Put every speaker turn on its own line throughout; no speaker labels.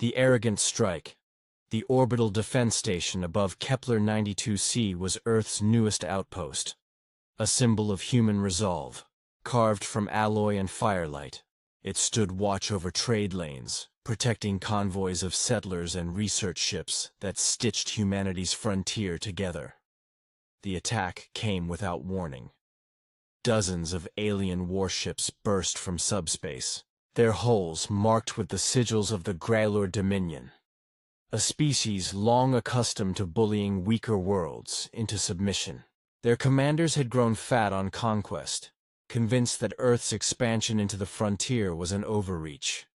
The arrogant strike. The orbital defense station above Kepler 92c was Earth's newest outpost, a symbol of human resolve, carved from alloy and firelight. It stood watch over trade lanes, protecting convoys of settlers and research ships that stitched humanity's frontier together. The attack came without warning. Dozens of alien warships burst from subspace, their hulls marked with the sigils of the Gralor Dominion, a species long accustomed to bullying weaker worlds into submission. Their commanders had grown fat on conquest, convinced that Earth's expansion into the frontier was an overreach.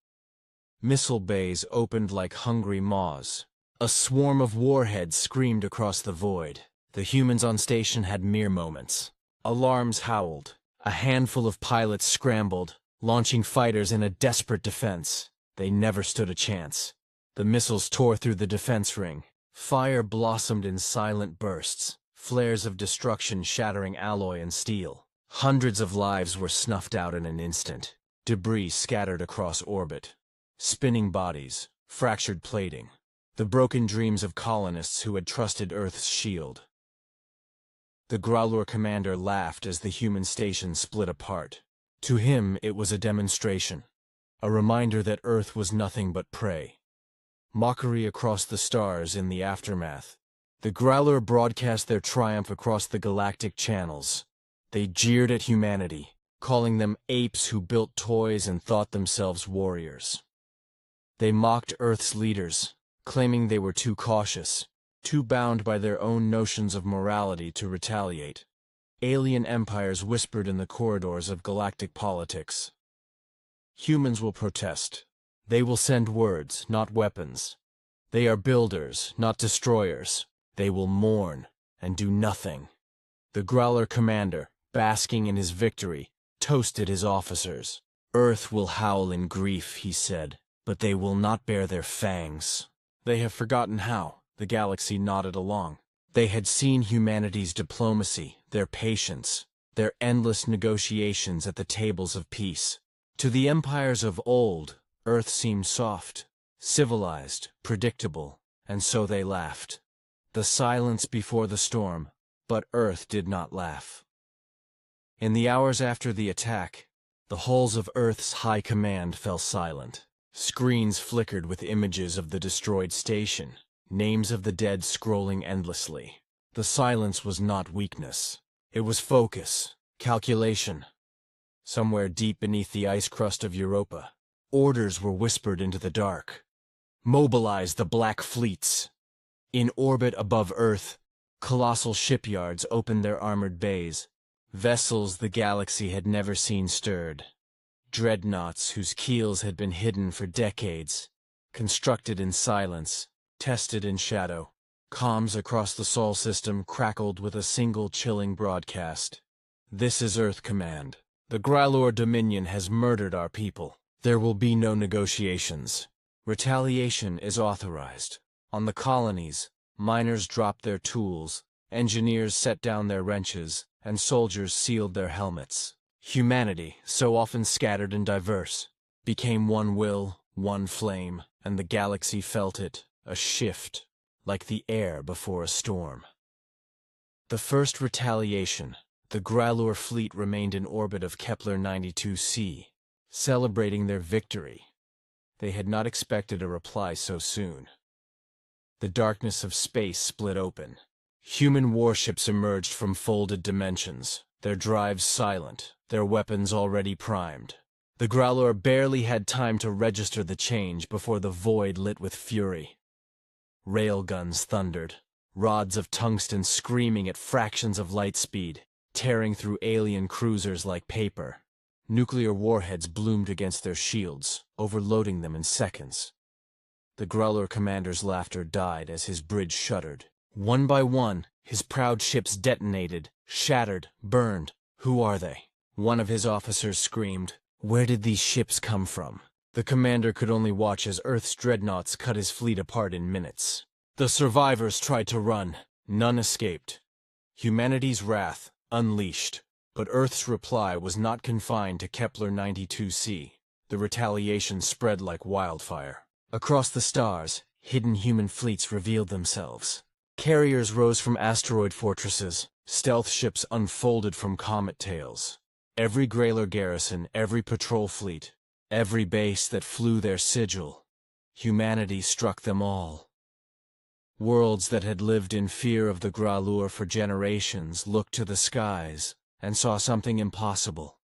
Missile bays opened like hungry maws. A swarm of warheads screamed across the void. The humans on station had mere moments. Alarms howled. A handful of pilots scrambled, launching fighters in a desperate defense. They never stood a chance. The missiles tore through the defense ring. Fire blossomed in silent bursts, flares of destruction shattering alloy and steel. Hundreds of lives were snuffed out in an instant. Debris scattered across orbit. Spinning bodies, fractured plating. The broken dreams of colonists who had trusted Earth's shield. The Gralor commander laughed as the human station split apart. To him, it was a demonstration, a reminder that Earth was nothing but prey. Mockery across the stars in the aftermath. The Gralor broadcast their triumph across the galactic channels. They jeered at humanity, calling them apes who built toys and thought themselves warriors. They mocked Earth's leaders, claiming they were too cautious, too bound by their own notions of morality to retaliate. Alien empires whispered in the corridors of galactic politics. Humans will protest. They will send words, not weapons. They are builders, not destroyers. They will mourn and do nothing. The Gralor commander, basking in his victory, toasted his officers. Earth will howl in grief, he said, but they will not bare their fangs. They have forgotten how. The galaxy nodded along. They had seen humanity's diplomacy, their patience, their endless negotiations at the tables of peace. To the empires of old, Earth seemed soft, civilized, predictable, and so they laughed. The silence before the storm, but Earth did not laugh. In the hours after the attack, the halls of Earth's high command fell silent. Screens flickered with images of the destroyed station, names of the dead scrolling endlessly. The silence was not weakness. It was focus, calculation. Somewhere deep beneath the ice crust of Europa, orders were whispered into the dark. Mobilize the Black Fleets. In orbit above Earth, colossal shipyards opened their armored bays. Vessels the galaxy had never seen stirred. Dreadnoughts whose keels had been hidden for decades, constructed in silence, tested in shadow. Comms across the Sol system crackled with a single chilling broadcast. This is Earth Command. The Gralor Dominion has murdered our people. There will be no negotiations. Retaliation is authorized. On the colonies, miners dropped their tools, engineers set down their wrenches, and soldiers sealed their helmets. Humanity, so often scattered and diverse, became one will, one flame, and the galaxy felt it, a shift, like the air before a storm. The first retaliation, the Gralor fleet remained in orbit of Kepler 92c, celebrating their victory. They had not expected a reply so soon. The darkness of space split open. Human warships emerged from folded dimensions, their drives silent, their weapons already primed. The Gralor barely had time to register the change before the void lit with fury. Railguns thundered, rods of tungsten screaming at fractions of light speed, tearing through alien cruisers like paper. Nuclear warheads bloomed against their shields, overloading them in seconds. The Gralor commander's laughter died as his bridge shuddered. One by one, his proud ships detonated, shattered, burned. Who are they? One of his officers screamed. Where did these ships come from? The commander could only watch as Earth's dreadnoughts cut his fleet apart in minutes. The survivors tried to run. None escaped. Humanity's wrath, unleashed. But Earth's reply was not confined to Kepler 92c. The retaliation spread like wildfire. Across the stars, hidden human fleets revealed themselves. Carriers rose from asteroid fortresses, stealth ships unfolded from comet tails. Every Grayler garrison, every patrol fleet, every base that flew their sigil, humanity struck them all. Worlds that had lived in fear of the Gralur for generations looked to the skies and saw something impossible.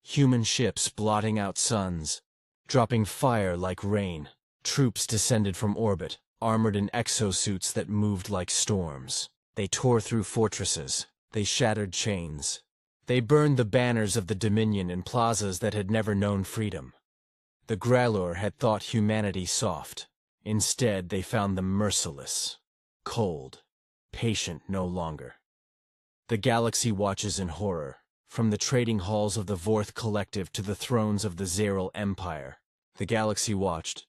Human ships blotting out suns, dropping fire like rain. Troops descended from orbit, armored in exosuits that moved like storms. They tore through fortresses. They shattered chains. They burned the banners of the Dominion in plazas that had never known freedom. The Gralur had thought humanity soft. Instead, they found them merciless, cold, patient no longer. The galaxy watches in horror, from the trading halls of the Vorth Collective to the thrones of the Zeral Empire. The galaxy watched.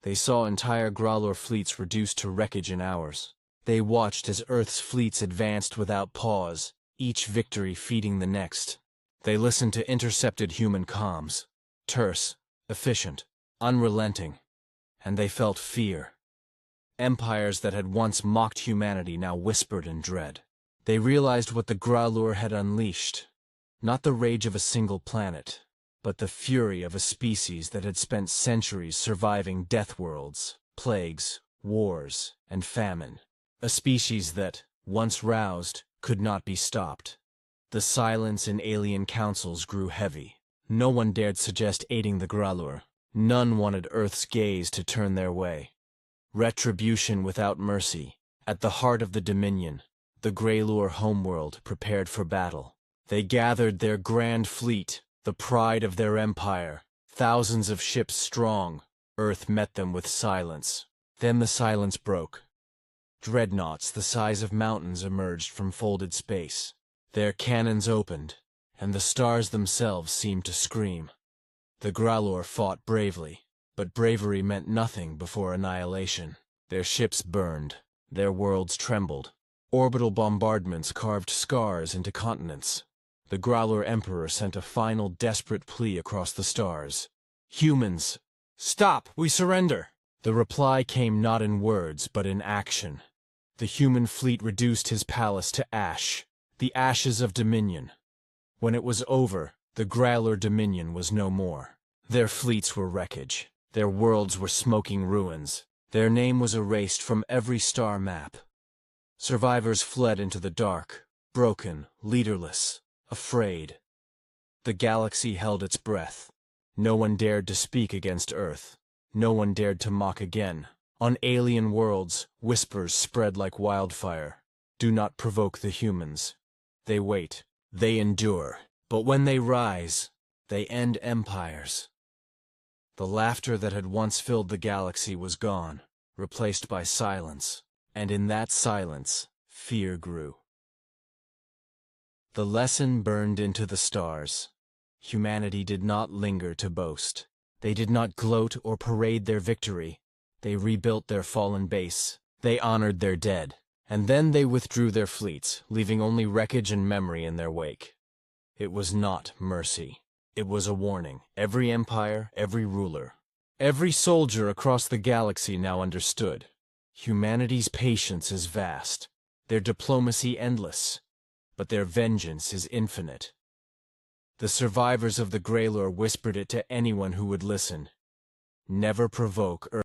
They saw entire Gralur fleets reduced to wreckage in hours. They watched as Earth's fleets advanced without pause, each victory feeding the next. They listened to intercepted human comms, terse, efficient, unrelenting, and they felt fear. Empires that had once mocked humanity now whispered in dread. They realized what the Gralur had unleashed, not the rage of a single planet, but the fury of a species that had spent centuries surviving death worlds, plagues, wars, and famine. A species that, once roused, could not be stopped. The silence in alien councils grew heavy. No one dared suggest aiding the Gralur. None wanted Earth's gaze to turn their way. Retribution without mercy. At the heart of the Dominion, the Gralur homeworld prepared for battle. They gathered their grand fleet, the pride of their empire, thousands of ships strong. Earth met them with silence. Then the silence broke. Dreadnoughts the size of mountains emerged from folded space. Their cannons opened, and the stars themselves seemed to scream. The Gralur fought bravely, but bravery meant nothing before annihilation. Their ships burned, their worlds trembled. Orbital bombardments carved scars into continents. The Gralur Emperor sent a final desperate plea across the stars. Humans, stop, we surrender! The reply came not in words, but in action. The human fleet reduced his palace to ash, the ashes of Dominion. When it was over, the Gralur Dominion was no more. Their fleets were wreckage. Their worlds were smoking ruins. Their name was erased from every star map. Survivors fled into the dark, broken, leaderless, afraid. The galaxy held its breath. No one dared to speak against Earth. No one dared to mock again. On alien worlds, whispers spread like wildfire. Do not provoke the humans. They wait. They endure. But when they rise, they end empires. The laughter that had once filled the galaxy was gone, replaced by silence. And in that silence, fear grew. The lesson burned into the stars. Humanity did not linger to boast. They did not gloat or parade their victory. They rebuilt their fallen base. They honored their dead. And then they withdrew their fleets, leaving only wreckage and memory in their wake. It was not mercy. It was a warning. Every empire, every ruler, every soldier across the galaxy now understood. Humanity's patience is vast, their diplomacy endless, but their vengeance is infinite. The survivors of the Gralur whispered it to anyone who would listen. Never provoke